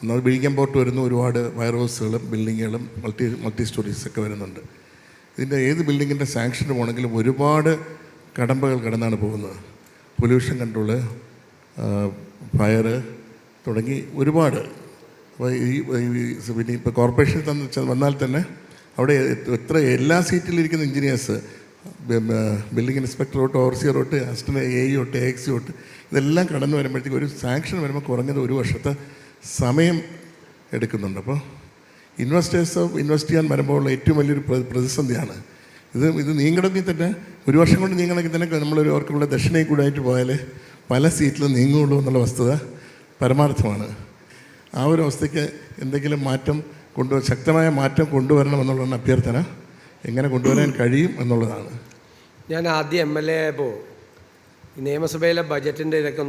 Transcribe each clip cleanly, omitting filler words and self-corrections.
ഒന്നത് ബിഴികം പോർട്ട് വരുന്ന ഒരുപാട് വയർ ഹൗസുകളും ബിൽഡിങ്ങുകളും മൾട്ടി സ്റ്റോറീസൊക്കെ വരുന്നുണ്ട്. ഇതിൻ്റെ ഏത് ബിൽഡിങ്ങിൻ്റെ സാങ്ഷന് പോകണമെങ്കിലും ഒരുപാട് കടമ്പകൾ കടന്നാണ് പോകുന്നത്. പൊല്യൂഷൻ കൺട്രോള്, ഫയർ തുടങ്ങി ഒരുപാട്. അപ്പോൾ പിന്നെ ഇപ്പോൾ കോർപ്പറേഷൻ വന്നാൽ തന്നെ അവിടെ എല്ലാ സീറ്റിലിരിക്കുന്ന എഞ്ചിനീയേഴ്സ്, ബിൽഡിംഗ് ഇൻസ്പെക്ടർ തൊട്ട് ഓവർസിയർ തൊട്ട് അസിസ്റ്റന്റ് AE തൊട്ട് AXC തൊട്ട് ഇതെല്ലാം കടന്നു വരുമ്പോഴത്തേക്ക് ഒരു സാങ്ഷൻ വരുമ്പോൾ കുറഞ്ഞത് 1 വർഷത്തെ സമയം എടുക്കുന്നുണ്ട്. അപ്പോൾ ഇൻവെസ്റ്റേഴ്സ് ഇൻവെസ്റ്റ് ചെയ്യാൻ വരുമ്പോൾ ഉള്ള ഏറ്റവും വലിയൊരു പ്രതിസന്ധിയാണ് ഇത് നീങ്ങണമെങ്കിൽ തന്നെ 1 വർഷം കൊണ്ട് നീങ്ങണമെങ്കിൽ തന്നെ നമ്മളൊരു അവർക്കുള്ള ദക്ഷിണയിൽ കൂടെ ആയിട്ട് പോയാൽ പല സീറ്റിലും നീങ്ങുള്ളൂ എന്നുള്ള വസ്തുത പരമാർത്ഥമാണ്. ആ ഒരു അവസ്ഥയ്ക്ക് എന്തെങ്കിലും ശക്തമായ മാറ്റം കൊണ്ടുവരണമെന്നുള്ളതാണ് അഭ്യർത്ഥന. എങ്ങനെ കൊണ്ടുവരാൻ കഴിയും എന്നുള്ളതാണ്. ഞാൻ ആദ്യം MLA ആയപ്പോൾ നിയമസഭയിലെ ബജറ്റിൻ്റെ ഇതൊക്കെ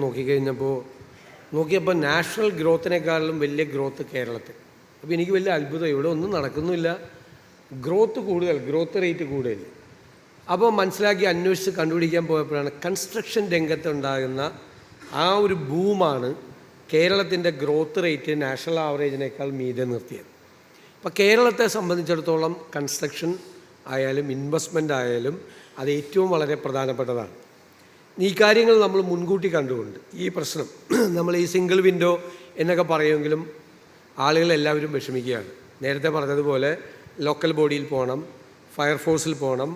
നോക്കിയപ്പോൾ നാഷണൽ ഗ്രോത്തിനേക്കാളും വലിയ ഗ്രോത്ത് കേരളത്തിൽ. അപ്പോൾ എനിക്ക് വലിയ അത്ഭുതം, ഇവിടെ ഒന്നും നടക്കുന്നില്ല, ഗ്രോത്ത് റേറ്റ് കൂടുതൽ. അപ്പോൾ മനസ്സിലാക്കി അന്വേഷിച്ച് കണ്ടുപിടിക്കാൻ പോയപ്പോഴാണ് കൺസ്ട്രക്ഷൻ രംഗത്തുണ്ടാകുന്ന ആ ഒരു ബൂമാണ് കേരളത്തിൻ്റെ ഗ്രോത്ത് റേറ്റ് നാഷണൽ ആവറേജിനേക്കാൾ മീതെ നിർത്തിയത്. അപ്പോൾ കേരളത്തെ സംബന്ധിച്ചിടത്തോളം കൺസ്ട്രക്ഷൻ ആയാലും ഇൻവെസ്റ്റ്മെൻ്റ് ആയാലും അത് ഏറ്റവും വളരെ പ്രധാനപ്പെട്ടതാണ്. ഈ കാര്യങ്ങൾ നമ്മൾ മുൻകൂട്ടി കണ്ടുകൊണ്ട് ഈ പ്രശ്നം നമ്മൾ ഈ സിംഗിൾ വിൻഡോ എന്നൊക്കെ പറയുമെങ്കിലും ആളുകളെല്ലാവരും വിഷമിക്കുകയാണ്. നേരത്തെ പറഞ്ഞതുപോലെ ലോക്കൽ ബോഡിയിൽ പോകണം, ഫയർഫോഴ്സിൽ പോകണം,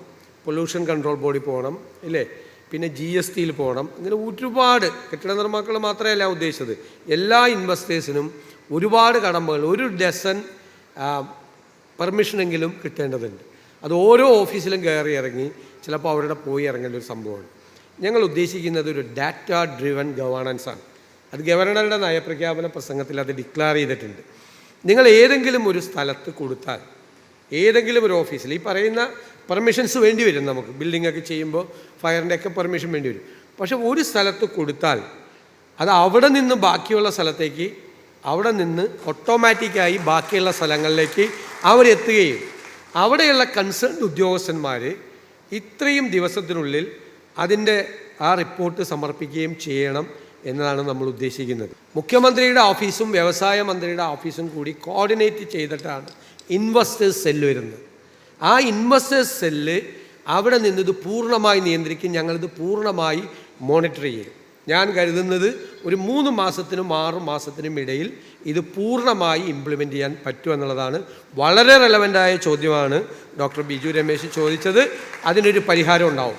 പൊല്യൂഷൻ കൺട്രോൾ ബോഡി പോകണം, ഇല്ലേ, പിന്നെ GSTയിൽ പോകണം. അങ്ങനെ ഒരുപാട് കെട്ടിട നിർമ്മാക്കൾ മാത്രമല്ല ഉദ്ദേശിച്ചത്, എല്ലാ ഇൻവെസ്റ്റേഴ്സിനും ഒരുപാട് കടമ്പകൾ, 1 ഡസൻ പെർമിഷനെങ്കിലും കിട്ടേണ്ടതുണ്ട്. അത് ഓരോ ഓഫീസിലും കയറി ഇറങ്ങി ചിലപ്പോൾ അവരുടെ പോയി ഇറങ്ങേണ്ട ഒരു സംഭവമാണ്. ഞങ്ങൾ ഉദ്ദേശിക്കുന്നത് ഒരു ഡാറ്റ ഡ്രിവൺ ഗവേണൻസാണ്. അത് ഗവർണറുടെ നയപ്രഖ്യാപന പ്രസംഗത്തിൽ അത് ഡിക്ലെയർ ചെയ്തിട്ടുണ്ട്. നിങ്ങൾ ഏതെങ്കിലും ഒരു സ്ഥലത്ത് കൊടുത്താൽ, ഏതെങ്കിലും ഒരു ഓഫീസിൽ ഈ പറയുന്ന പെർമിഷൻസ് വേണ്ടി വരും, നമുക്ക് ബിൽഡിങ്ങൊക്കെ ചെയ്യുമ്പോൾ ഫയറിൻ്റെ ഒക്കെ പെർമിഷൻ വേണ്ടി വരും. പക്ഷെ ഒരു സ്ഥലത്ത് കൊടുത്താൽ അത് അവിടെ നിന്ന് ബാക്കിയുള്ള സ്ഥലത്തേക്ക്, അവിടെ നിന്ന് ഓട്ടോമാറ്റിക്കായി ബാക്കിയുള്ള സ്ഥലങ്ങളിലേക്ക് അവരെത്തുകയും അവിടെയുള്ള കൺസേൺ ഉദ്യോഗസ്ഥന്മാർ ഇത്രയും ദിവസത്തിനുള്ളിൽ അതിൻ്റെ ആ റിപ്പോർട്ട് സമർപ്പിക്കുകയും ചെയ്യണം എന്നതാണ് നമ്മൾ ഉദ്ദേശിക്കുന്നത്. മുഖ്യമന്ത്രിയുടെ ഓഫീസും വ്യവസായ മന്ത്രിയുടെ ഓഫീസും കൂടി കോർഡിനേറ്റ് ചെയ്തിട്ടാണ് ഇൻവെസ്റ്റേഴ്സ് സെല്ല് വരുന്നത്. ആ ഇൻവെസ്റ്റേഴ്സ് സെല്ല് അവിടെ നിന്നിത് പൂർണ്ണമായി നിയന്ത്രിക്കും. ഞങ്ങളിത് പൂർണ്ണമായി മോണിറ്റർ ചെയ്യും. ഞാൻ കരുതുന്നത് ഒരു 3 മാസത്തിനും 6 മാസത്തിനും ഇടയിൽ ഇത് പൂർണ്ണമായി ഇംപ്ലിമെൻ്റ് ചെയ്യാൻ പറ്റുമെന്നുള്ളതാണ്. വളരെ റെലവൻ്റായ ചോദ്യമാണ് ഡോക്ടർ ബിജു രമേശ് ചോദിച്ചത്. അതിനൊരു പരിഹാരം ഉണ്ടാവും.